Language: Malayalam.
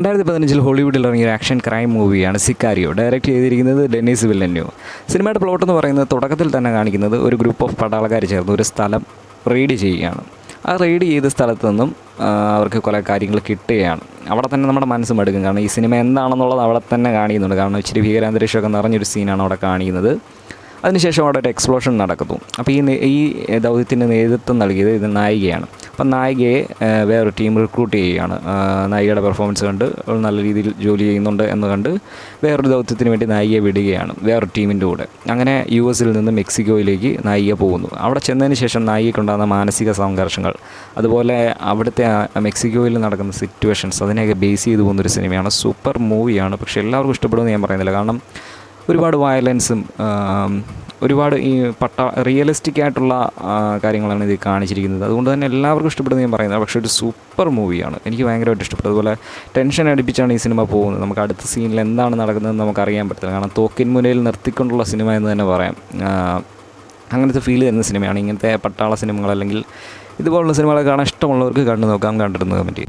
2015 ഹോളിവുഡിൽ ഇറങ്ങിയ ഒരു ആക്ഷൻ ക്രൈം മൂവിയാണ് സിക്കാരിയോ. ഡയറക്റ്റ് ചെയ്തിരിക്കുന്നത് ഡെന്നീസ് വില്ലന്യൂ. സിനിമയുടെ പ്ലോട്ട് എന്ന് പറയുന്നത് തുടക്കത്തിൽ തന്നെ കാണിക്കുന്നത് ഒരു ഗ്രൂപ്പ് ഓഫ് പട്ടാളക്കാർ ചേർന്ന് ഒരു സ്ഥലം റെയ്ഡ് ചെയ്യുകയാണ്. ആ റെയ്ഡ് ചെയ്ത സ്ഥലത്ത് നിന്നും അവർക്ക് കുറേ കാര്യങ്ങൾ കിട്ടുകയാണ്. അവിടെ തന്നെ നമ്മുടെ മനസ്സ് മടുക്കും. കാരണം ഈ സിനിമ എന്താണെന്നുള്ളത് അവിടെ തന്നെ കാണിക്കുന്നുണ്ട്. കാരണം ഇച്ചിരി ഭീകരാന്തരീക്ഷമൊക്കെ നിറഞ്ഞൊരു സീനാണ് അവിടെ കാണിക്കുന്നത്. അതിനുശേഷം അവിടെ ഒരു എക്സ്പ്ലോഷൻ നടക്കുന്നു. അപ്പോൾ ഈ ദൗത്യത്തിന് നേതൃത്വം നൽകിയത് ഇത് നായികയാണ്. അപ്പം നായികയെ വേറൊരു ടീം റിക്രൂട്ട് ചെയ്യുകയാണ്. നായികയുടെ പെർഫോമൻസ് കണ്ട് നല്ല രീതിയിൽ ജോലി ചെയ്യുന്നുണ്ട് എന്ന് കണ്ട് വേറൊരു ദൗത്യത്തിന് വേണ്ടി നായികയെ വിടുകയാണ് വേറൊരു ടീമിൻ്റെ കൂടെ. അങ്ങനെ US-ൽ നിന്ന് മെക്സിക്കോയിലേക്ക് നായിക പോകുന്നു. അവിടെ ചെന്നതിന് ശേഷം നായികയ്ക്കുണ്ടാകുന്ന മാനസിക സംഘർഷങ്ങൾ, അതുപോലെ അവിടുത്തെ മെക്സിക്കോയിൽ നടക്കുന്ന സിറ്റുവേഷൻസ്, അതിനെയൊക്കെ ബേസ് ചെയ്ത് പോകുന്നൊരു സിനിമയാണ്. സൂപ്പർ മൂവിയാണ്. പക്ഷേ എല്ലാവർക്കും ഇഷ്ടപ്പെടുമെന്ന് ഞാൻ പറയുന്നില്ല. കാരണം ഒരുപാട് വയലൻസും ഒരുപാട് ഈ റിയലിസ്റ്റിക് ആയിട്ടുള്ള കാര്യങ്ങളാണ് ഇത് കാണിച്ചിരിക്കുന്നത്. അതുകൊണ്ട് തന്നെ എല്ലാവർക്കും ഇഷ്ടപ്പെടുന്നത് ഞാൻ പറയുന്നത്. പക്ഷേ ഒരു സൂപ്പർ മൂവിയാണ്. എനിക്ക് ഭയങ്കരമായിട്ട് ഇഷ്ടപ്പെട്ടു. അതുപോലെ ടെൻഷൻ അടുപ്പിച്ചാണ് ഈ സിനിമ പോകുന്നത്. നമുക്ക് അടുത്ത സീനിൽ എന്താണ് നടക്കുന്നതെന്ന് നമുക്ക് അറിയാൻ പറ്റില്ല. കാരണം തോക്കിൻ മുനയിൽ നിർത്തിക്കൊണ്ടുള്ള സിനിമ എന്ന് തന്നെ പറയാം. അങ്ങനത്തെ ഫീൽ തരുന്ന സിനിമയാണ്. ഇങ്ങനത്തെ പട്ടാള സിനിമകൾ അല്ലെങ്കിൽ ഇതുപോലുള്ള സിനിമകളൊക്കെ കാണാൻ ഇഷ്ടമുള്ളവർക്ക് കണ്ടു നോക്കാം. കണ്ടിരുന്നത് പറ്റി.